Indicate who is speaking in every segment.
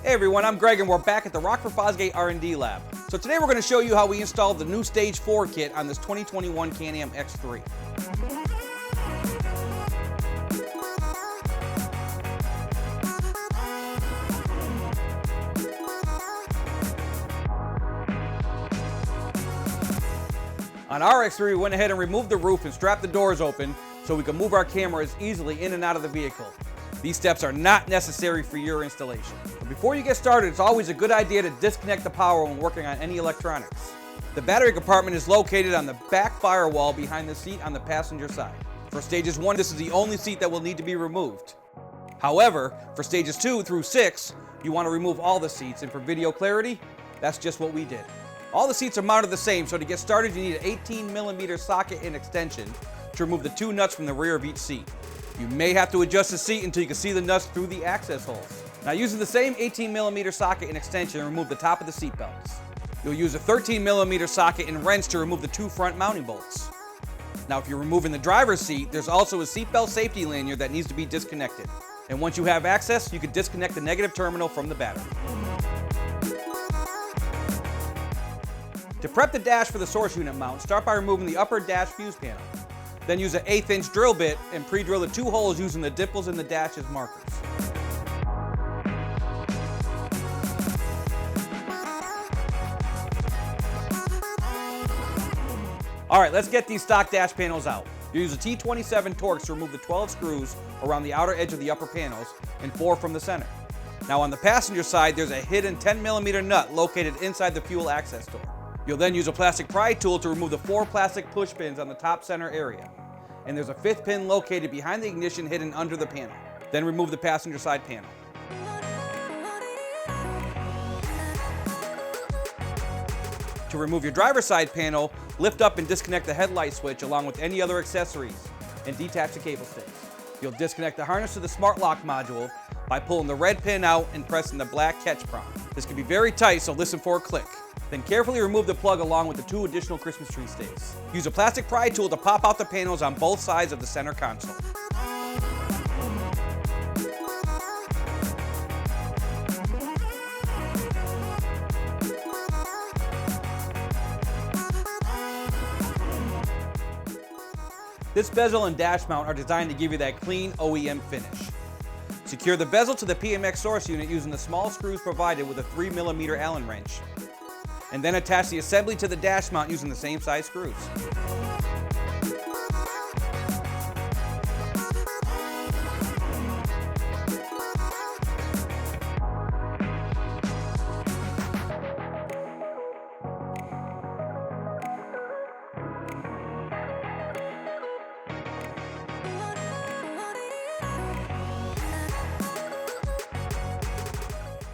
Speaker 1: Hey everyone, I'm Greg and we're back at the Rockford Fosgate R&D lab. So today we're going to show you how we installed the new Stage 4 kit on this 2021 Can-Am X3. On our X3, we went ahead and removed the roof and strapped the doors open so we could move our cameras easily in and out of the vehicle. These steps are not necessary for your installation. But before you get started, it's always a good idea to disconnect the power when working on any electronics. The battery compartment is located on the back firewall behind the seat on the passenger side. For stages 1, this is the only seat that will need to be removed. However, for stages 2 through 6, you want to remove all the seats, and for video clarity, that's just what we did. All the seats are mounted the same, so to get started you need an 18mm socket and extension to remove the 2 nuts from the rear of each seat. You may have to adjust the seat until you can see the nuts through the access holes. Now, using the same 18mm socket and extension, remove the top of the seat belts. You'll use a 13mm socket and wrench to remove the 2 front mounting bolts. Now, if you're removing the driver's seat, there's also a seatbelt safety lanyard that needs to be disconnected. And once you have access, you can disconnect the negative terminal from the battery. To prep the dash for the source unit mount, start by removing the upper dash fuse panel. Then use an 1/8" drill bit and pre-drill the 2 holes using the dimples in the dash as markers. Alright, let's get these stock dash panels out. You use a T27 Torx to remove the 12 screws around the outer edge of the upper panels and 4 from the center. Now on the passenger side, there's a hidden 10mm nut located inside the fuel access door. You'll then use a plastic pry tool to remove the 4 plastic push pins on the top center area. And there's a 5th pin located behind the ignition hidden under the panel. Then remove the passenger side panel. To remove your driver's side panel, lift up and disconnect the headlight switch along with any other accessories and detach the cable sticks. You'll disconnect the harness to the Smart-Lok module by pulling the red pin out and pressing the black catch prong. This can be very tight, so listen for a click. Then carefully remove the plug along with the 2 additional Christmas tree stays. Use a plastic pry tool to pop out the panels on both sides of the center console. This bezel and dash mount are designed to give you that clean OEM finish. Secure the bezel to the PMX source unit using the small screws provided with a 3mm Allen wrench. And then attach the assembly to the dash mount using the same size screws.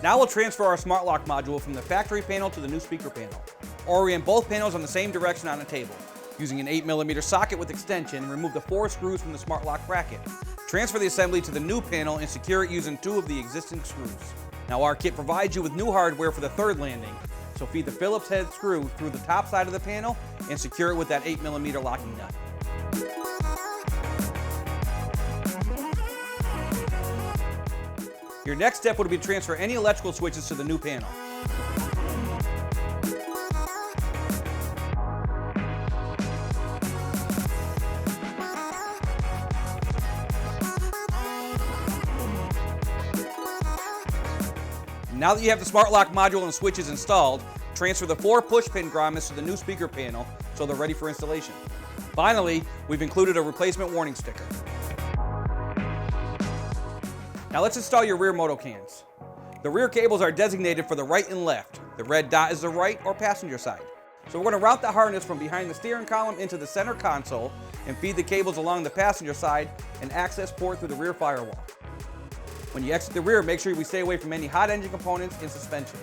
Speaker 1: Now we'll transfer our Smart-Lok module from the factory panel to the new speaker panel. Orient both panels on the same direction on a table. Using an 8mm socket with extension, remove the 4 screws from the Smart-Lok bracket. Transfer the assembly to the new panel and secure it using 2 of the existing screws. Now our kit provides you with new hardware for the 3rd landing, so feed the Phillips head screw through the top side of the panel and secure it with that 8mm locking nut. Your next step would be to transfer any electrical switches to the new panel. Now that you have the Smart-Lok module and switches installed, transfer the 4 push-pin grommets to the new speaker panel so they're ready for installation. Finally, we've included a replacement warning sticker. Now let's install your rear Moto-Cans. The rear cables are designated for the right and left. The red dot is the right or passenger side. So we're going to route the harness from behind the steering column into the center console and feed the cables along the passenger side and access port through the rear firewall. When you exit the rear, make sure we stay away from any hot engine components and suspension.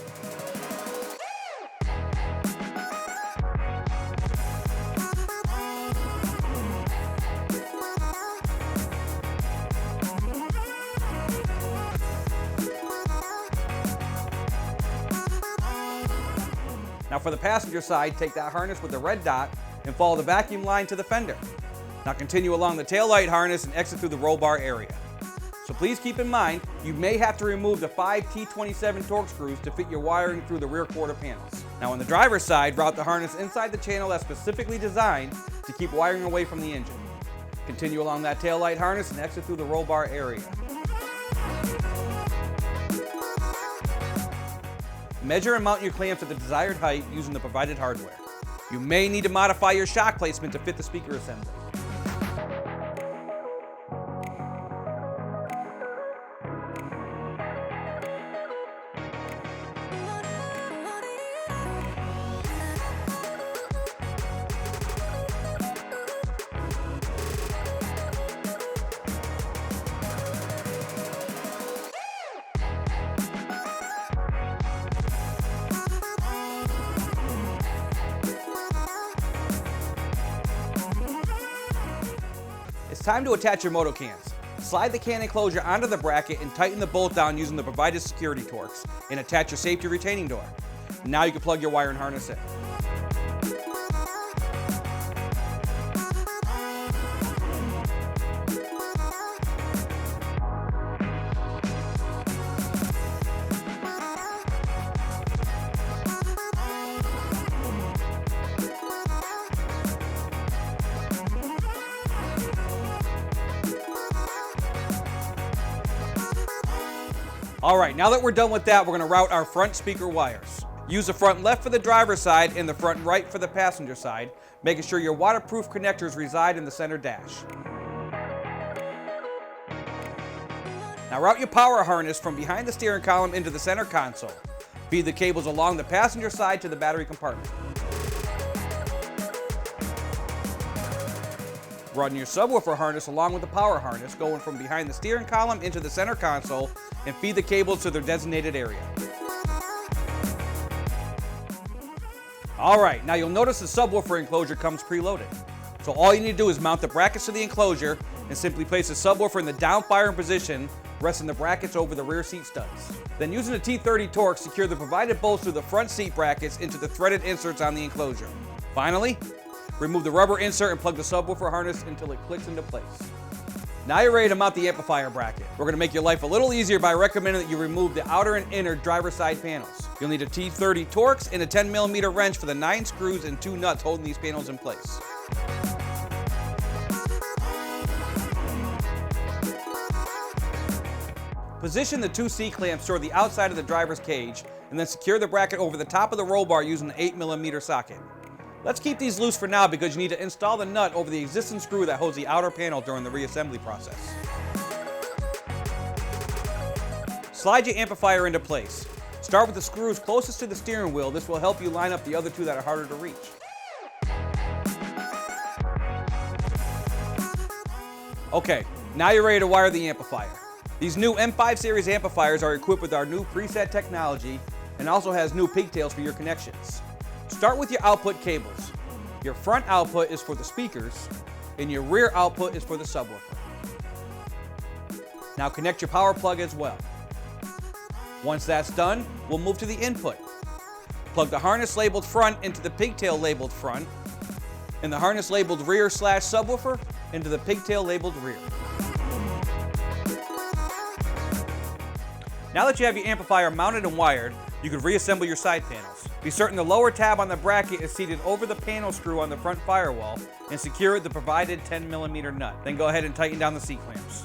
Speaker 1: Now for the passenger side, take that harness with the red dot and follow the vacuum line to the fender. Now continue along the taillight harness and exit through the roll bar area. So please keep in mind, you may have to remove the 5 T27 Torx screws to fit your wiring through the rear quarter panels. Now on the driver's side, route the harness inside the channel that's specifically designed to keep wiring away from the engine. Continue along that taillight harness and exit through the roll bar area. Measure and mount your clamps at the desired height using the provided hardware. You may need to modify your shock placement to fit the speaker assembly. It's time to attach your Moto-Cans. Slide the can enclosure onto the bracket and tighten the bolt down using the provided security Torx, and attach your safety retaining door. Now you can plug your wire and harness in. Alright, now that we're done with that, we're going to route our front speaker wires. Use the front left for the driver's side and the front right for the passenger side, making sure your waterproof connectors reside in the center dash. Now route your power harness from behind the steering column into the center console. Feed the cables along the passenger side to the battery compartment. Run your subwoofer harness along with the power harness, going from behind the steering column into the center console, and feed the cables to their designated area. Alright, now you'll notice the subwoofer enclosure comes preloaded. So all you need to do is mount the brackets to the enclosure and simply place the subwoofer in the down firing position, resting the brackets over the rear seat studs. Then using the T30 Torx, secure the provided bolts through the front seat brackets into the threaded inserts on the enclosure. Finally, remove the rubber insert and plug the subwoofer harness until it clicks into place. Now you're ready to mount the amplifier bracket. We're going to make your life a little easier by recommending that you remove the outer and inner driver's side panels. You'll need a T30 Torx and a 10mm wrench for the 9 screws and 2 nuts holding these panels in place. Position the 2 C-clamps toward the outside of the driver's cage and then secure the bracket over the top of the roll bar using the 8mm socket. Let's keep these loose for now because you need to install the nut over the existing screw that holds the outer panel during the reassembly process. Slide your amplifier into place. Start with the screws closest to the steering wheel. This will help you line up the other 2 that are harder to reach. Okay, now you're ready to wire the amplifier. These new M5 series amplifiers are equipped with our new preset technology and also has new pigtails for your connections. Start with your output cables. Your front output is for the speakers, and your rear output is for the subwoofer. Now connect your power plug as well. Once that's done, we'll move to the input. Plug the harness labeled front into the pigtail labeled front, and the harness labeled rear/subwoofer into the pigtail labeled rear. Now that you have your amplifier mounted and wired, you can reassemble your side panels. Be certain the lower tab on the bracket is seated over the panel screw on the front firewall and secure with the provided 10mm nut. Then go ahead and tighten down the C-clamps.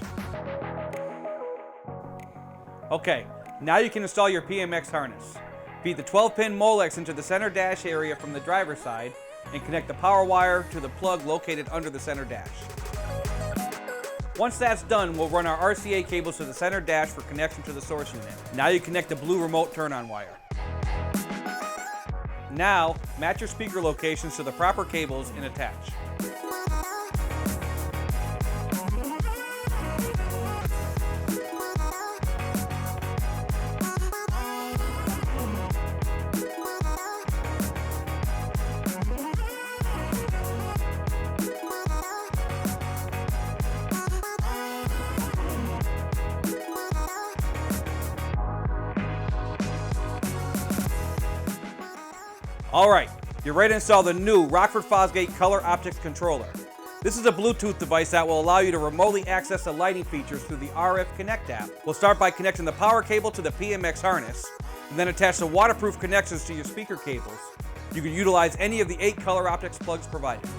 Speaker 1: Okay, now you can install your PMX harness. Feed the 12-pin Molex into the center dash area from the driver's side and connect the power wire to the plug located under the center dash. Once that's done, we'll run our RCA cables to the center dash for connection to the source unit. Now you connect the blue remote turn-on wire. Now, match your speaker locations to the proper cables and attach. Alright, you're ready to install the new Rockford Fosgate Color Optix controller. This is a Bluetooth device that will allow you to remotely access the lighting features through the RF Connect app. We'll start by connecting the power cable to the PMX harness, and then attach the waterproof connections to your speaker cables. You can utilize any of the 8 color Optix plugs provided.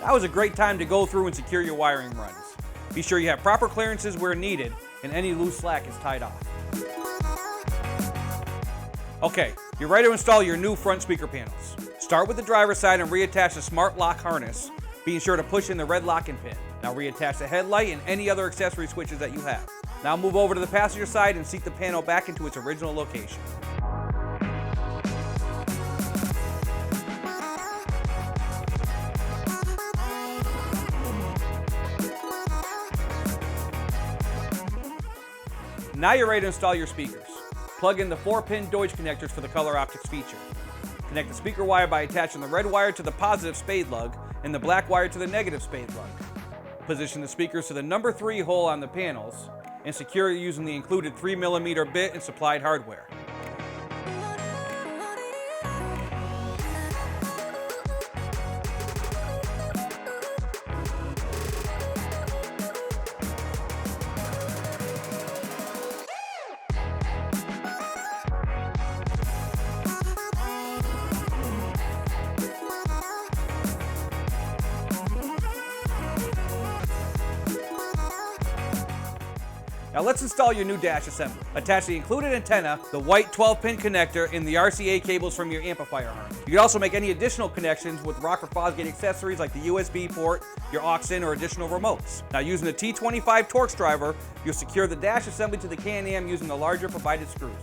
Speaker 1: Now is a great time to go through and secure your wiring runs. Be sure you have proper clearances where needed and any loose slack is tied off. Okay, you're ready to install your new front speaker panels. Start with the driver's side and reattach the Smart-Lok harness, being sure to push in the red locking pin. Now reattach the headlight and any other accessory switches that you have. Now move over to the passenger side and seat the panel back into its original location. Now you're ready to install your speakers. Plug in the 4-pin Deutsch connectors for the color Optix feature. Connect the speaker wire by attaching the red wire to the positive spade lug and the black wire to the negative spade lug. Position the speakers to the number 3 hole on the panels and secure it using the included 3mm bit and supplied hardware. Now let's install your new dash assembly. Attach the included antenna, the white 12-pin connector, and the RCA cables from your amplifier harness. You can also make any additional connections with Rockford Fosgate accessories like the USB port, your aux-in, or additional remotes. Now using the T25 Torx driver, you'll secure the dash assembly to the Can-Am using the larger provided screws.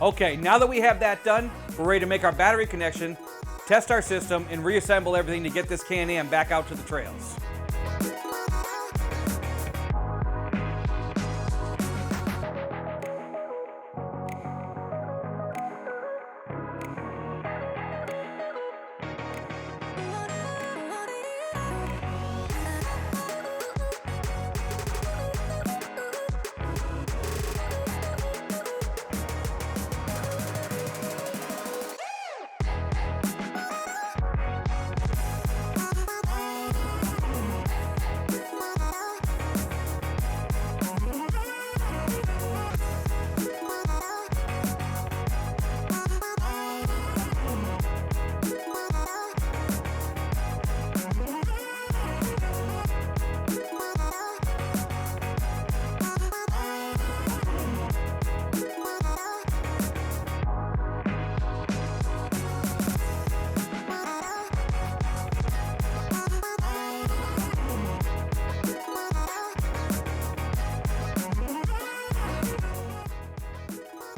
Speaker 1: Okay, now that we have that done, we're ready to make our battery connection, test our system, and reassemble everything to get this Can-Am back out to the trails.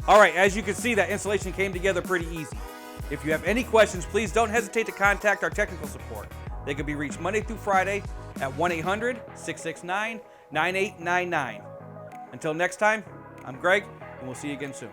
Speaker 1: All right, as you can see, that installation came together pretty easy. If you have any questions, please don't hesitate to contact our technical support. They can be reached Monday through Friday at 1-800-669-9899. Until next time, I'm Greg, and we'll see you again soon.